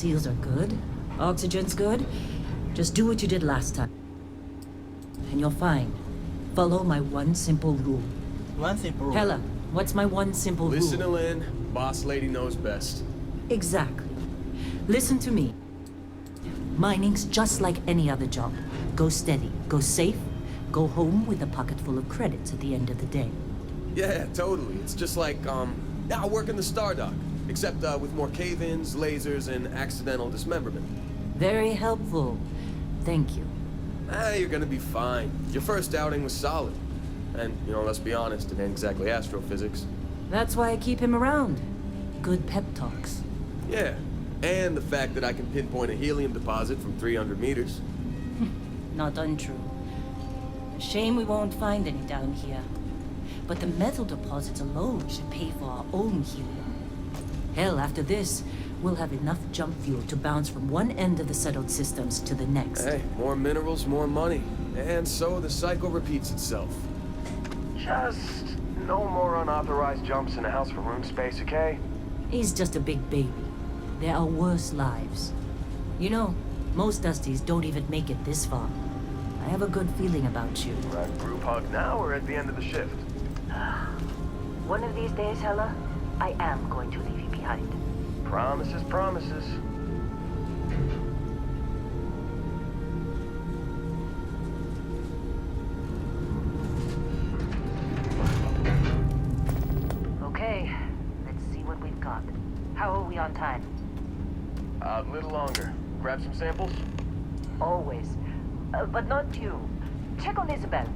Seals are good. Oxygen's good. Just do what you did last time. And you're fine. Follow my one simple rule. One simple rule. Hella, what's my one simple rule? Listen to Lynn. Boss lady knows best. Exactly. Listen to me. Mining's just like any other job. Go steady, go safe, go home with a pocket full of credits at the end of the day. Yeah, totally. It's just like, I work in the Star Dock. Except, with more cave-ins, lasers, and accidental dismemberment. Very helpful. Thank you. You're gonna be fine. Your first outing was solid. And, let's be honest, it ain't exactly astrophysics. That's why I keep him around. Good pep talks. Yeah, and the fact that I can pinpoint a helium deposit from 300 meters. Not untrue. Shame we won't find any down here. But the metal deposits alone should pay for our own helium. Hell, after this, we'll have enough jump fuel to bounce from one end of the settled systems to the next. Hey, more minerals, more money. And so the cycle repeats itself. Just no more unauthorized jumps in the house for room space, okay? He's just a big baby. There are worse lives. Most Dusties don't even make it this far. I have a good feeling about you. We're at group hug now or at the end of the shift? One of these days, Hella, I am going to leave you behind. Promises, promises. Okay, let's see what we've got. How are we on time? A little longer. Grab some samples? Always. But not you. Check on Isabel.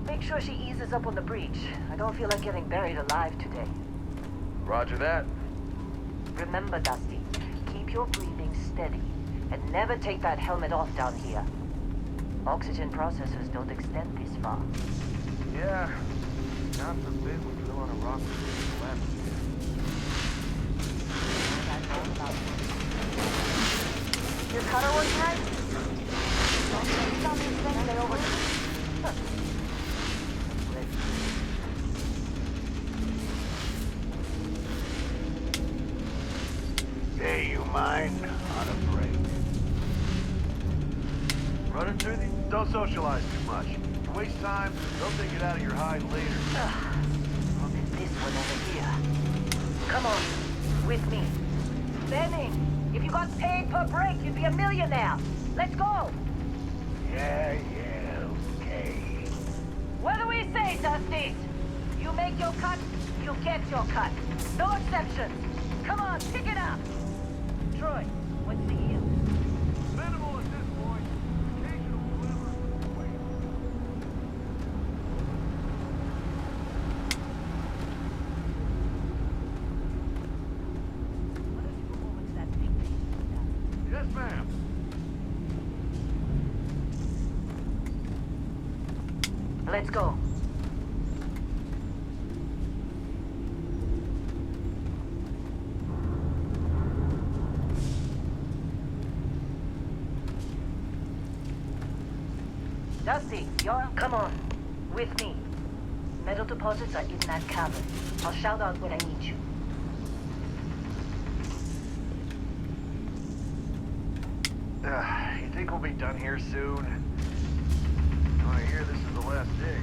Make sure she eases up on the breach. I don't feel like getting buried alive today. Roger that. Remember, Dusty, keep your breathing steady and never take that helmet off down here. Oxygen processors don't extend this far. Yeah. God forbid we fell on a rock left. Your cutter was right? Stay over. Hey, you mind? On a break. Running through these? Don't socialize too much. You waste time, they'll take it out of your hide later. Look at this one over here. Come on, with me. Benning, if you got paid per break, you'd be a millionaire. Let's go. Yeah, okay. What do we say, Dusty? You make your cut, you get your cut. No exceptions. Come on, pick it up. Troy, what's the yield? Minimal at this point. Occasional glimmer. Wait. What if you go over to that big thing? Yes, ma'am. Let's go. Dusty, come on. With me. Metal deposits are in that cavern. I'll shout out when I need you. You think we'll be done here soon? I hear this is the last dig.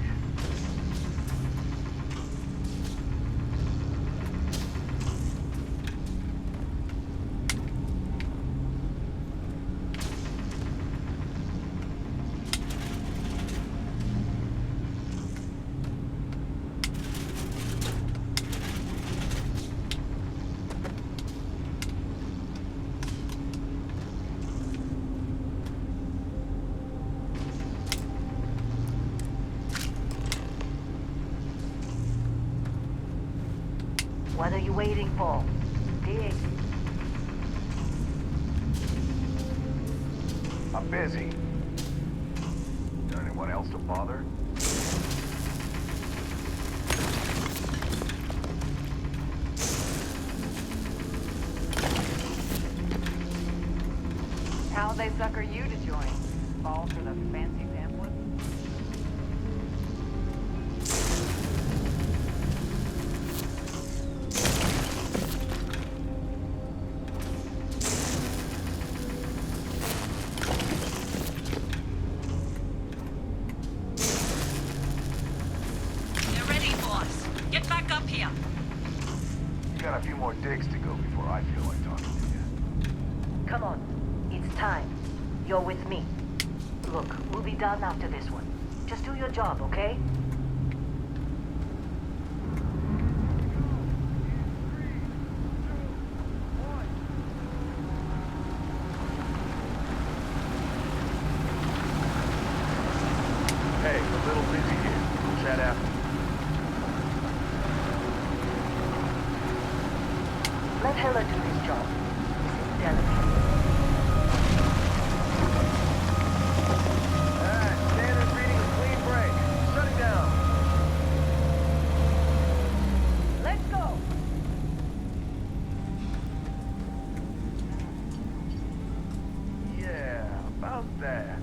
What are you waiting for? Dig. I'm busy. Got anyone else to bother? How'd they sucker you to join? Fall for the fancy pamphlet? Get back up here. You got a few more digs to go before I feel like talking to you. Come on. It's time. You're with me. Look, we'll be done after this one. Just do your job, okay? Hey, a little busy here. We'll chat after. Let Hella do his job. This is delicate. Alright, Standard's reading a clean break. Shut it down. Let's go! Yeah, about that.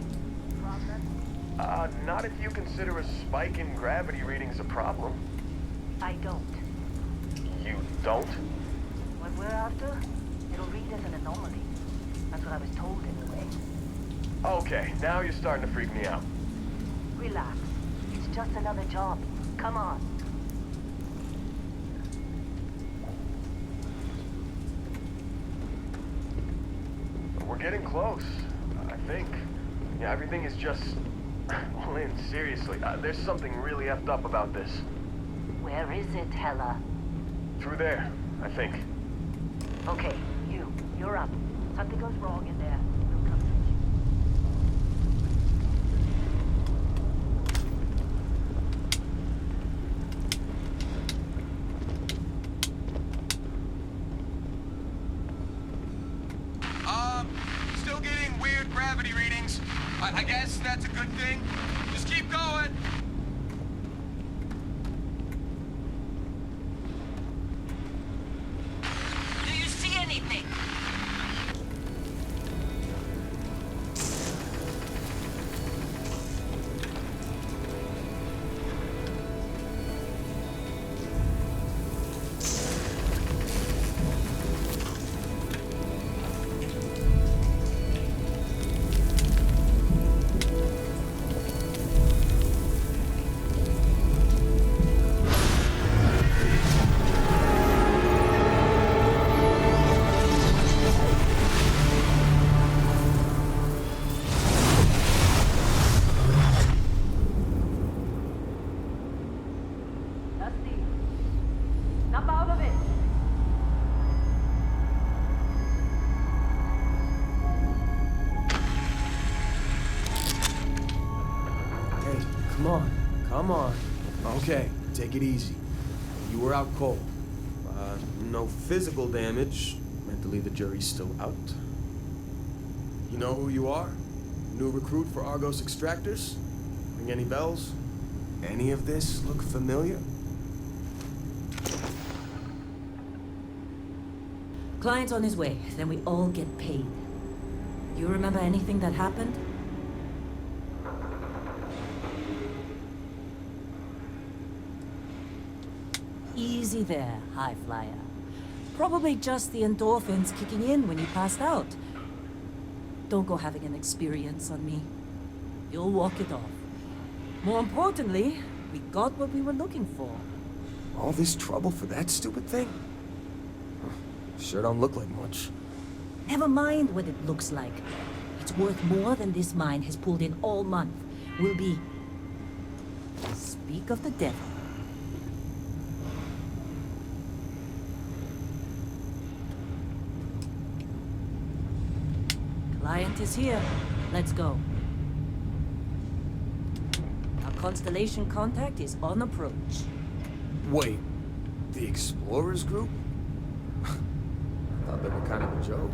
Not if you consider a spike in gravity readings a problem. I don't. You don't? What we're after, it'll read as an anomaly. That's what I was told anyway. Okay, now you're starting to freak me out. Relax. It's just another job. Come on. We're getting close, I think. Yeah, everything is just... Lynn, seriously, there's something really effed up about this. Where is it, Hella? Through there, I think. Okay, you're up. Something goes wrong in there. We'll come fix Still getting weird gravity readings. I guess that's a good thing. Just keep going. Do you see anything? Come on. Okay, take it easy. You were out cold. No physical damage. Mentally, the jury's still out. You know who you are? New recruit for Argos Extractors? Ring any bells? Any of this look familiar? Client's on his way, then we all get paid. You remember anything that happened? Easy there, high flyer. Probably just the endorphins kicking in when you passed out. Don't go having an experience on me. You'll walk it off. More importantly, we got what we were looking for. All this trouble for that stupid thing? Sure don't look like much. Never mind what it looks like. It's worth more than this mine has pulled in all month. Will be... Speak of the devil. Client is here. Let's go. Our Constellation contact is on approach. Wait, the Explorers group? I thought they were kind of a joke.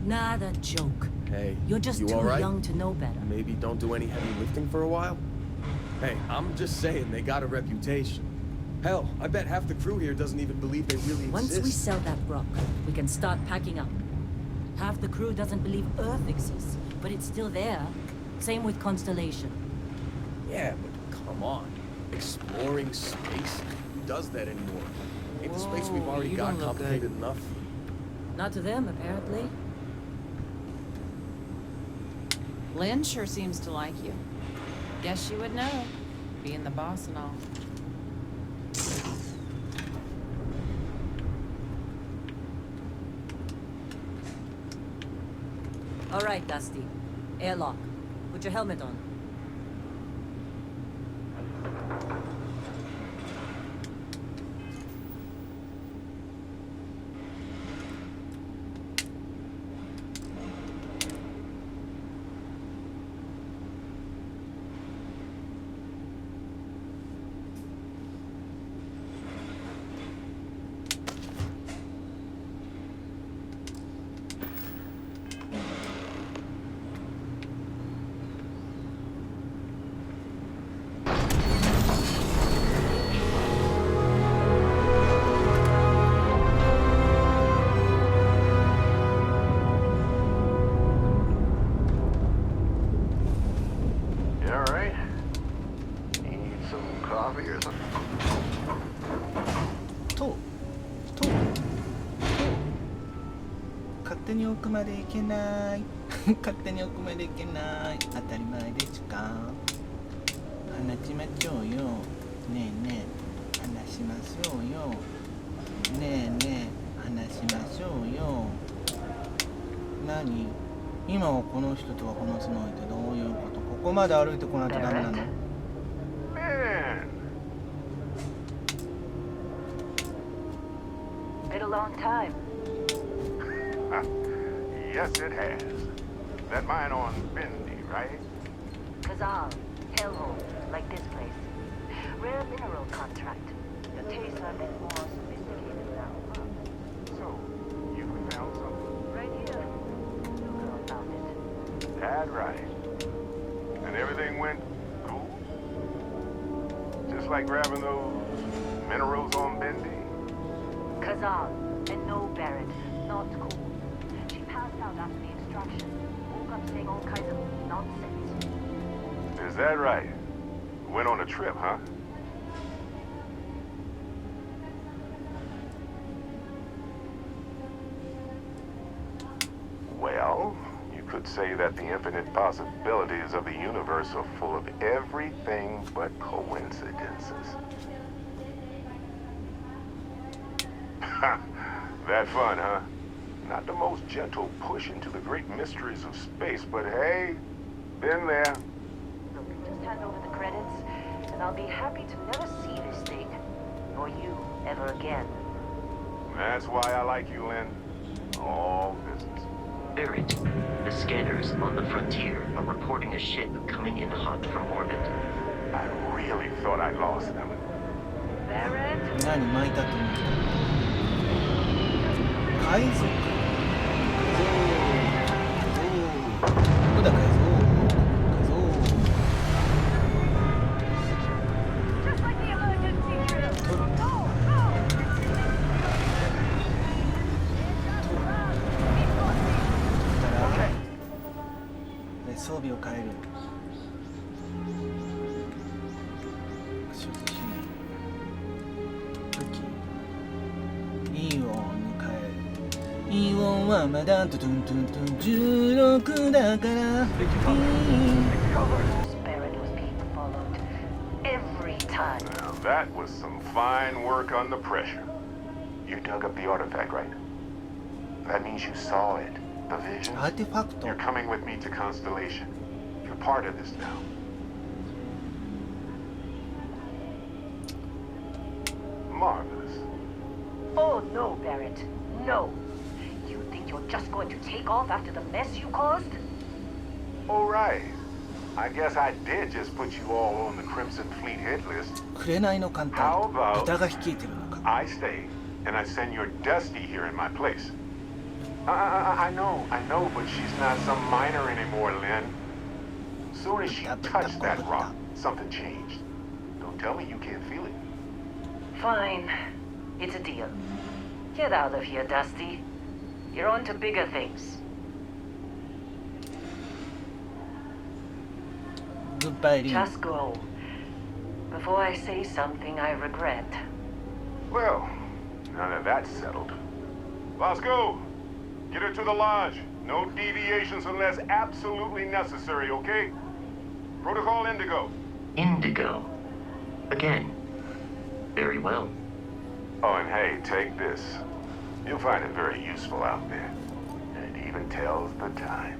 Not a joke. Hey, You're just you too all right? young to know better. Maybe don't do any heavy lifting for a while? Hey, I'm just saying they got a reputation. Hell, I bet half the crew here doesn't even believe they really Once exist. we sell that rock, we can start packing up. Half the crew doesn't believe Earth exists, but it's still there. Same with Constellation. Yeah, but come on. Exploring space? Who does that anymore? Ain't the space we've already you got don't look complicated good. enough? Not to them, apparently. Lynn sure seems to like you. Guess you would know, being the boss and all. All right, Dusty. Airlock. Put your helmet on. You all right? Need some coffee or something? と勝手に奥まで行けない勝手に奥まで行けない当たり前ですか。話しましょうよ。ねえねえ話しましょうよ。ねえねえ話しましょうよ。何今はこの人とは話すのってどういうこと。ここまで歩いてこないとダメなの。 Man, Been a long time. yes it has. That mine on Bendy, right? Kazal, hellhole, like this place. Rare mineral contract. The tastes are a bit more sophisticated now. So, you found something? Right here. New girl found it. That right. And everything went cool? Just like grabbing those minerals on Bendy? Kazal, and no Barrett, not cool. She passed out after the extraction. Woke up saying all kinds of nonsense. Is that right? Went on a trip, huh? Well, you could say that the infinite possibilities of the universe are full of everything but coincidences. That fun, huh? Not the most gentle push into the great mysteries of space, but hey, been there. Look, just hand over the credits, and I'll be happy to never see this thing, or you, ever again. That's why I like you, Lynn. All business. Barrett, the scanners on the frontier are reporting a ship coming in hot from orbit. I really thought I lost them. Barrett? 何巻いたと思った海賊どこだ海賊 Just like the emergency drill. Go, go! で装備を変える所持品武器イオンに変えるイオンはまだトゥントゥントゥン16だから Barrett was being followed every time. Now, that was some fine work under pressure. You dug up the artifact, right? That means you saw it. The vision. アーティファクト You're coming with me to Constellation. You're part of this now. Marvelous. Oh, no, Barrett. No. You think you're just going to take off after the mess you caused? All right. I guess I did just put you all on the Crimson Fleet hit list. 紅の艦隊 How about 豚が率いてるのか I stay and I send your Dusty here in my place. I know, but she's not some minor anymore, Lynn. As soon as she touched that rock, something changed. Don't tell me you can't feel it. Fine. It's a deal. Get out of here, Dusty. You're on to bigger things. Goodbye, Lynn. Just go. Before I say something I regret. Well, now that that's settled. Let's go. Get her to the lodge. No deviations unless absolutely necessary, okay? Protocol Indigo. Indigo. Again. Very well. Oh, and hey, take this. You'll find it very useful out there. And it even tells the time.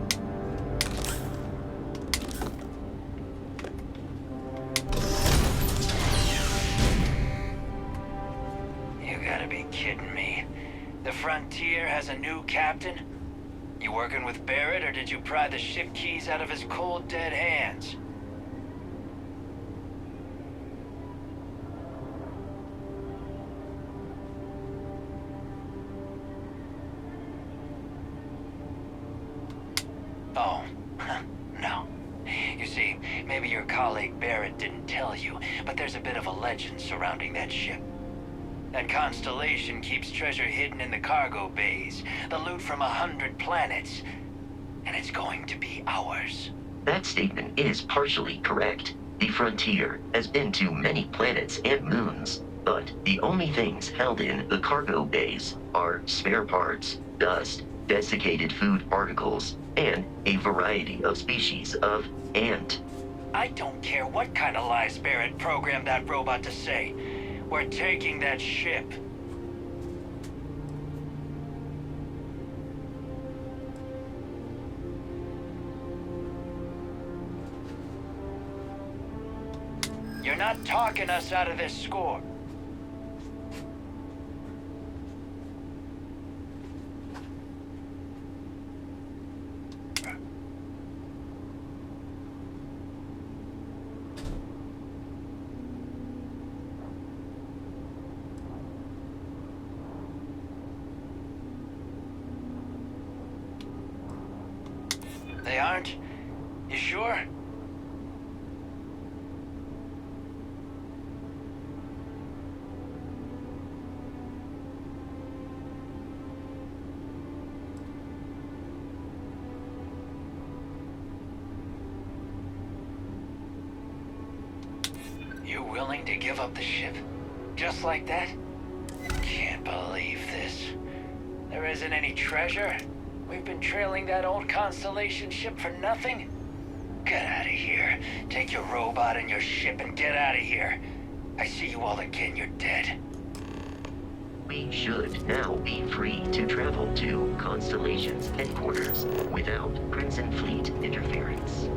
Frontier has a new captain? You working with Barrett, or did you pry the ship keys out of his cold, dead hands? Oh, no. You see, maybe your colleague Barrett didn't tell you, but there's a bit of a legend surrounding that ship. That constellation keeps treasure hidden in the cargo bays, the loot from 100 planets, and it's going to be ours. That statement is partially correct. The Frontier has been to many planets and moons, but the only things held in the cargo bays are spare parts, dust, desiccated food particles, and a variety of species of ant. I don't care what kind of lies Barrett programmed that robot to say. We're taking that ship. You're not talking us out of this score. They aren't? You sure? You willing to give up the ship? Just like that? Can't believe this. There isn't any treasure? We've been trailing that old Constellation ship for nothing? Get out of here. Take your robot and your ship and get out of here. I see you all again, you're dead. We should now be free to travel to Constellation's headquarters without Crimson Fleet interference.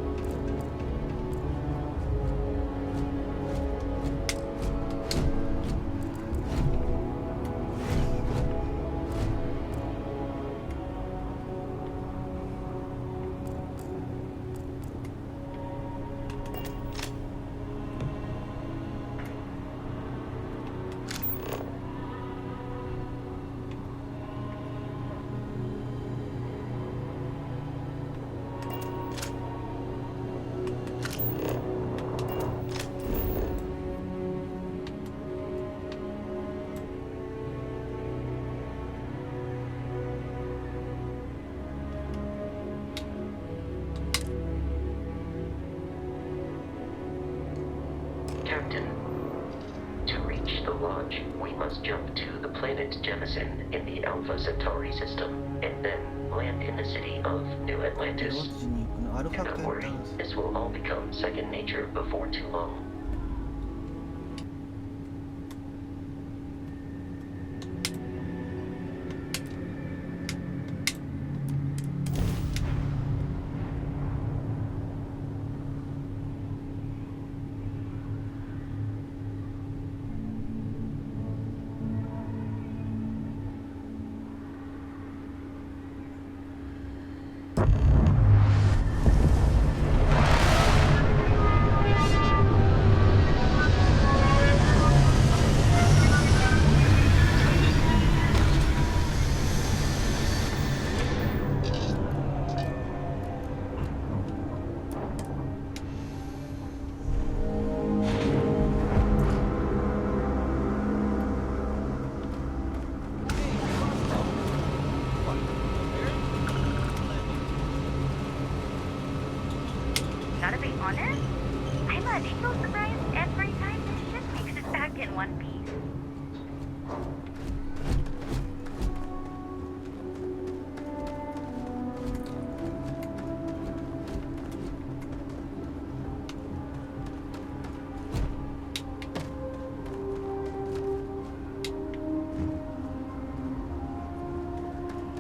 Captain, to reach the lodge, we must jump to the planet Jemison in the Alpha Centauri system, and then land in the city of New どっ Atlantis. ちに行くの？アルファ Do か not やっ worry, たんです。 this will all become second nature before too long. Gotta be honest, I'm a little surprised every time this ship makes it back in one piece.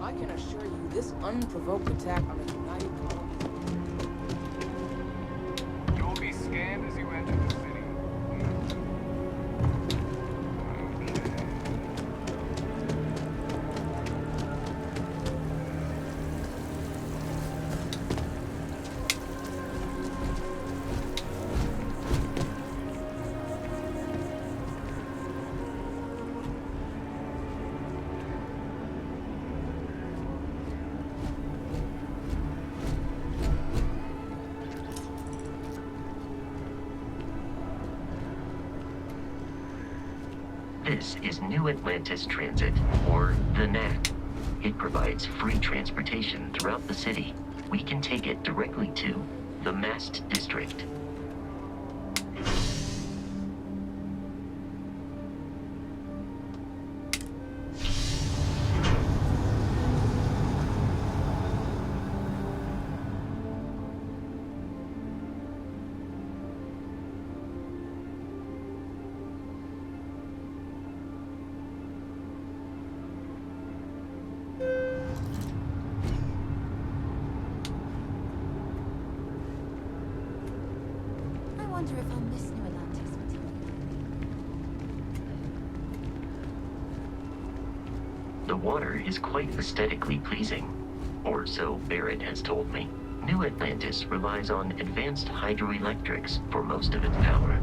I can assure you, this unprovoked attack on a united colony. You will be scanned as you enter the city. Okay. This is New Atlantis Transit, or the NAC. It provides free transportation throughout the city. We can take it directly to the Mast District. I wonder if I'll miss New Atlantis material. The water is quite aesthetically pleasing, or so Barrett has told me. New Atlantis relies on advanced hydroelectrics for most of its power.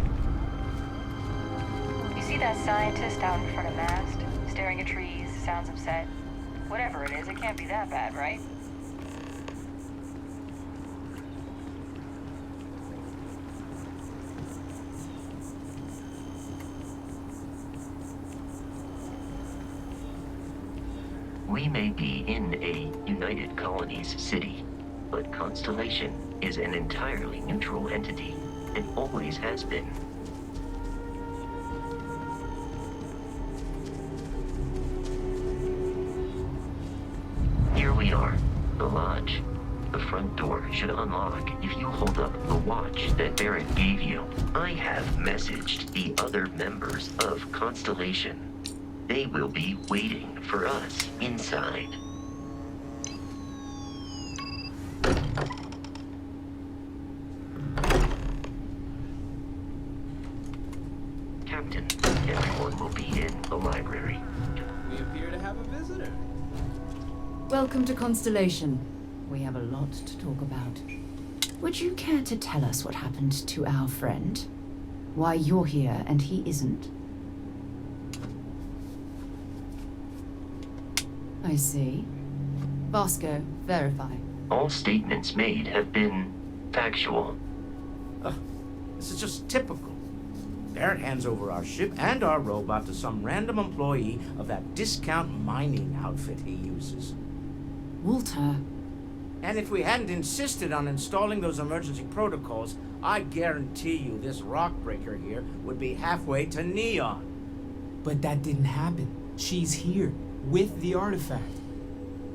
You see that scientist out in front of Mast, staring at trees, sounds upset? Whatever it is, it can't be that bad, right? We may be in a United Colonies city, but Constellation is an entirely neutral entity. It always has been. Here we are, the lodge. The front door should unlock if you hold up the watch that Barrett gave you. I have messaged the other members of Constellation. They will be waiting for us inside. Captain, everyone will be in the library. We appear to have a visitor. Welcome to Constellation. We have a lot to talk about. Would you care to tell us what happened to our friend? Why you're here and he isn't? I see. Vasco, verify. All statements made have been factual. This is just typical. Barrett hands over our ship and our robot to some random employee of that discount mining outfit he uses. Walter. And if we hadn't insisted on installing those emergency protocols, I guarantee you this rock breaker here would be halfway to Neon. But that didn't happen. She's here, with the artifact.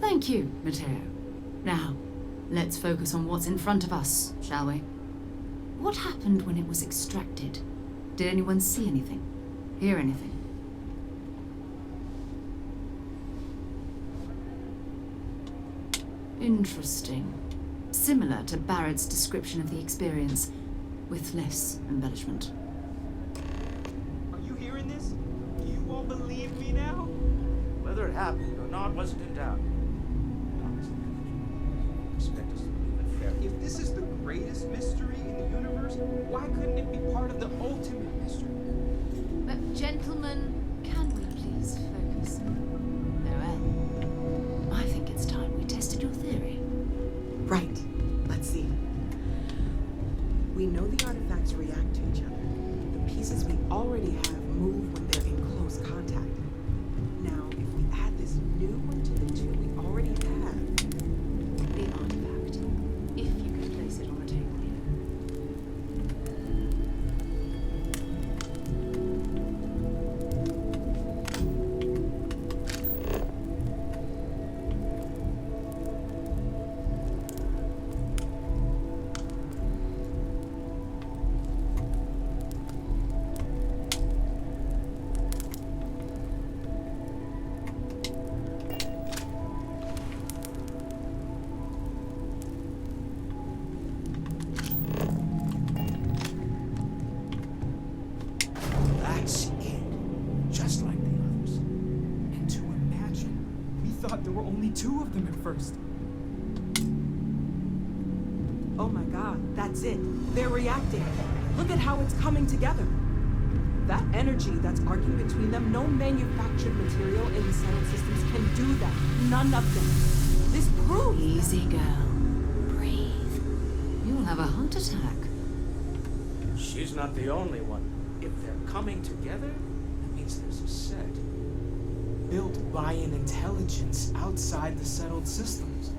Thank you, Matteo. Now, let's focus on what's in front of us, shall we? What happened when it was extracted? Did anyone see anything? Hear anything? Interesting. Similar to Barrett's description of the experience, with less embellishment. Are you hearing this? Do you all believe me now? Whether it happened or not wasn't in doubt. Expect us to believe it fairly. If this is the greatest mystery in the universe, why couldn't it be part of the ultimate mystery? But gentlemen, can we please focus? Noel, I think it's time we tested your theory. Right. Let's see. We know the artifacts react to each other. The pieces we already have move when they're in close contact. Now, if we add this new one to the two we already have, The artifact. If you could place it on the table here. That's it. Just like the others. And to imagine, we thought there were only 2 of them at first. oh my god, that's it. They're reacting. Look at how it's coming together. That energy that's arcing between them, no manufactured material in the settled systems can do that. None of them. This proves. Easy, girl. Breathe. You'll have a heart attack. She's not the only one. If they're coming together, that means means there's a set built by an intelligence outside the settled systems.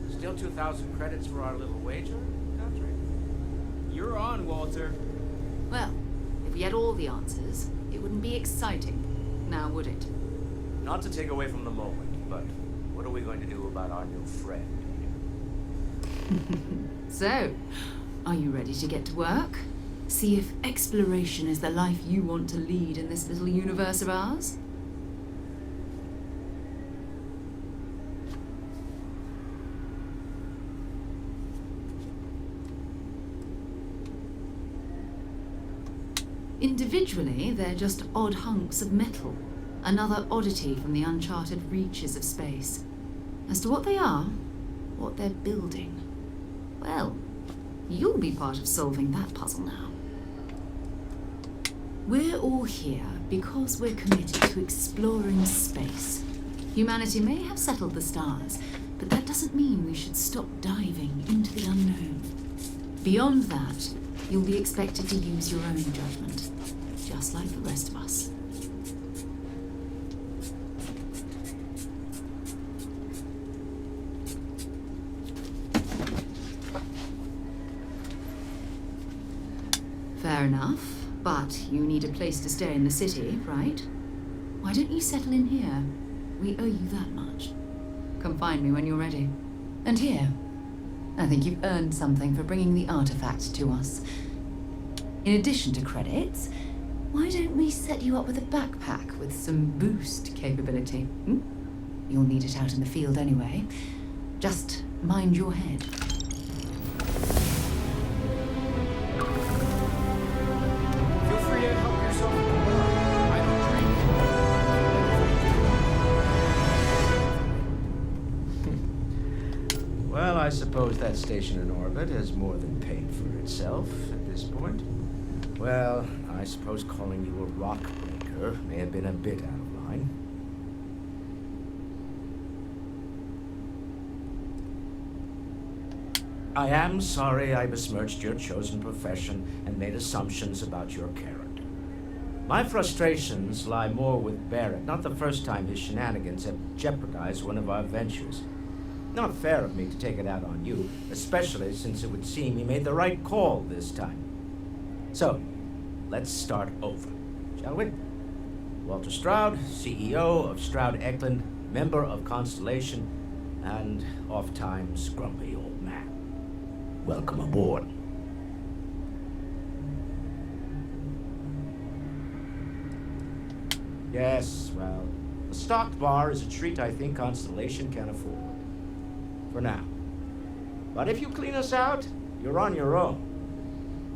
Still 2,000 credits for our little wager, Country? You're on, Walter. Well, if we had all the answers, it wouldn't be exciting, now would it? Not to take away from the moment, but what are we going to do about our new friend? So, are you ready to get to work? See if exploration is the life you want to lead in this little universe of ours? Individually, they're just odd hunks of metal, another oddity from the uncharted reaches of space. As to what they are, what they're building, well, you'll be part of solving that puzzle now. We're all here because we're committed to exploring space. Humanity may have settled the stars, but that doesn't mean we should stop diving into the unknown. Beyond that, you'll be expected to use your own judgment, just like the rest of us. Fair enough, but you need a place to stay in the city, right? Why don't you settle in here? We owe you that much. Come find me when you're ready. And here, I think you've earned something for bringing the artifact to us. In addition to credits, why don't we set you up with a backpack with some boost capability? You'll need it out in the field anyway. Just mind your head. Feel free to help yourself at the bar. I don't drink. Well, I suppose that station in orbit has more than paid for itself at this point. Well, I suppose calling you a rock breaker may have been a bit out of line. I am sorry I besmirched your chosen profession and made assumptions about your character. My frustrations lie more with Barrett, not the first time his shenanigans have jeopardized one of our ventures. Not fair of me to take it out on you, especially since it would seem he made the right call this time. So, let's start over, shall we? Walter Stroud, CEO of Stroud Eklund, member of Constellation, and oft-times grumpy old man. Welcome aboard. Yes, well, a stocked bar is a treat I think Constellation can afford. For now. But if you clean us out, you're on your own.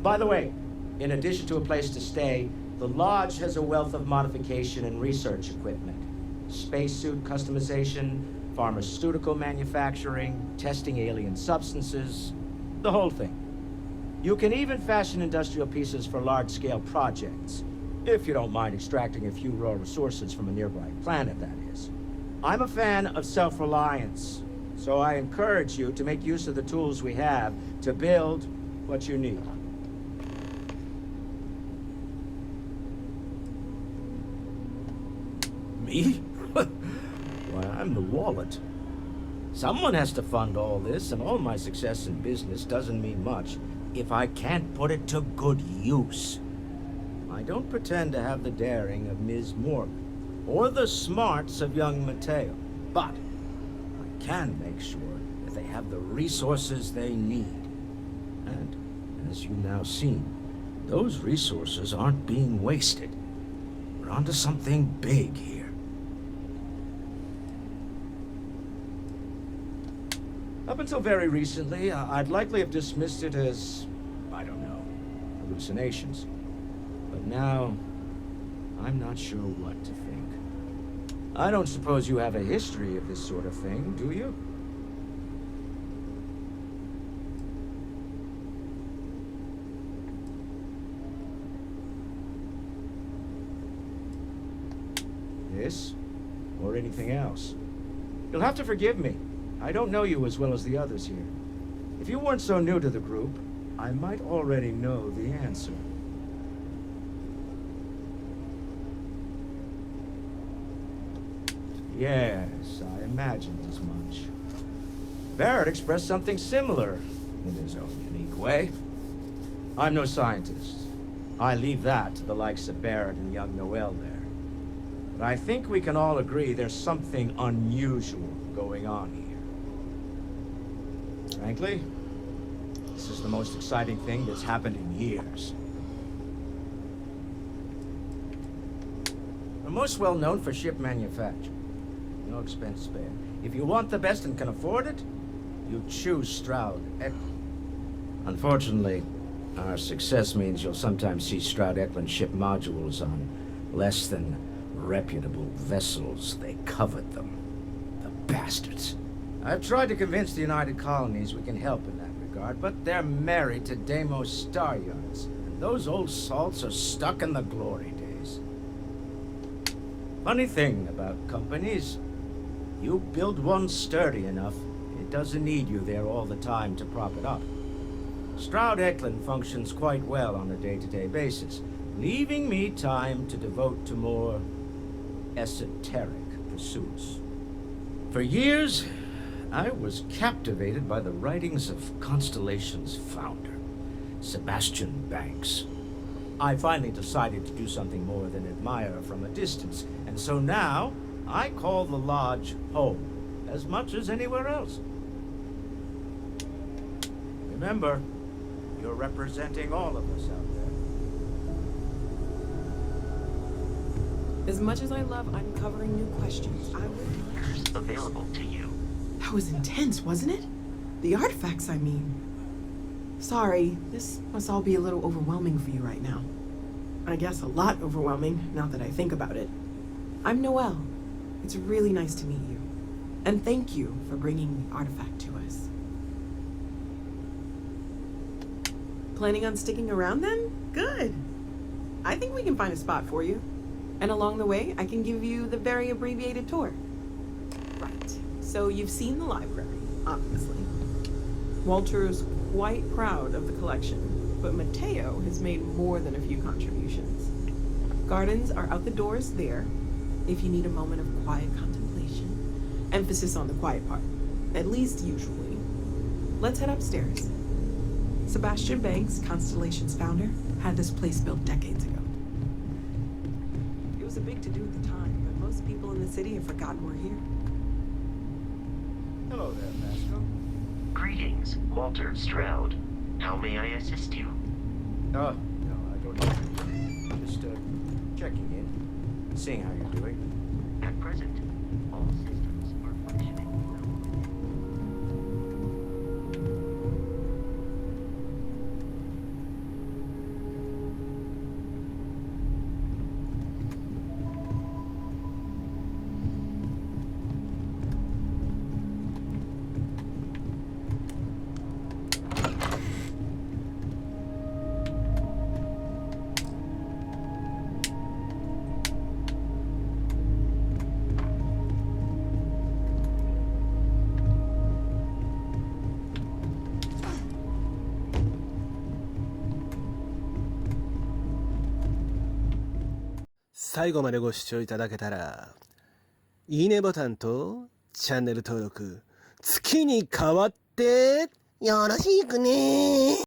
By the way, in addition to a place to stay, the Lodge has a wealth of modification and research equipment. Spacesuit customization, pharmaceutical manufacturing, testing alien substances, the whole thing. You can even fashion industrial pieces for large-scale projects, if you don't mind extracting a few raw resources from a nearby planet, that is. I'm a fan of self-reliance, so I encourage you to make use of the tools we have to build what you need. Me? Why, I'm the wallet. Someone has to fund all this, and all my success in business doesn't mean much if I can't put it to good use. I don't pretend to have the daring of Ms. Morgan, or the smarts of young Mateo, but I can make sure that they have the resources they need. And, as you've now seen, those resources aren't being wasted. We're onto something big here. Up until very recently, I'd likely have dismissed it as, I don't know, hallucinations. But now, I'm not sure what to think. I don't suppose you have a history of this sort of thing, do you? This, or anything else? You'll have to forgive me. I don't know you as well as the others here. If you weren't so new to the group, I might already know the answer. Yes, I imagined as much. Barrett expressed something similar in his own unique way. I'm no scientist. I leave that to the likes of Barrett and young Noel there. But I think we can all agree there's something unusual going on here. Frankly, this is the most exciting thing that's happened in years. We're most well known for ship manufacture. No expense spared. If you want the best and can afford it, you choose Stroud Eklund. Unfortunately, our success means you'll sometimes see Stroud Eklund ship modules on less than reputable vessels. They covet them. The bastards. I've tried to convince the United Colonies we can help in that regard, but they're married to Deimos Star Yards, and those old salts are stuck in the glory days. Funny thing about companies, you build one sturdy enough, it doesn't need you there all the time to prop it up. Stroud Eklund functions quite well on a day-to-day basis, leaving me time to devote to more esoteric pursuits. For years, I was captivated by the writings of Constellation's founder, Sebastian Banks. I finally decided to do something more than admire from a distance, and so now I call the Lodge home as much as anywhere else. Remember, you're representing all of us out there. As much as I love uncovering new questions, I would... Available to you. That was intense, wasn't it? The artifacts, I mean. Sorry, this must all be a little overwhelming for you right now. I guess a lot overwhelming, now that I think about it. I'm Noel. It's really nice to meet you. And thank you for bringing the artifact to us. Planning on sticking around then? Good. I think we can find a spot for you. And along the way, I can give you the very abbreviated tour. Right. So you've seen the library, obviously. Walter's quite proud of the collection, but Mateo has made more than a few contributions. Gardens are out the doors there, if you need a moment of quiet contemplation. Emphasis on the quiet part, at least usually. Let's head upstairs. Sebastian Banks, Constellation's founder, had this place built decades ago. It was a big to-do at the time, but most people in the city have forgotten we're here. Hello there, Pascal. Greetings, Walter Stroud. How may I assist you? No, I don't know. Just checking in, seeing how you're doing. At present, all systems are functioning well.最後までご視聴いただけたら、いいねボタンとチャンネル登録、月に変わってよろしくね。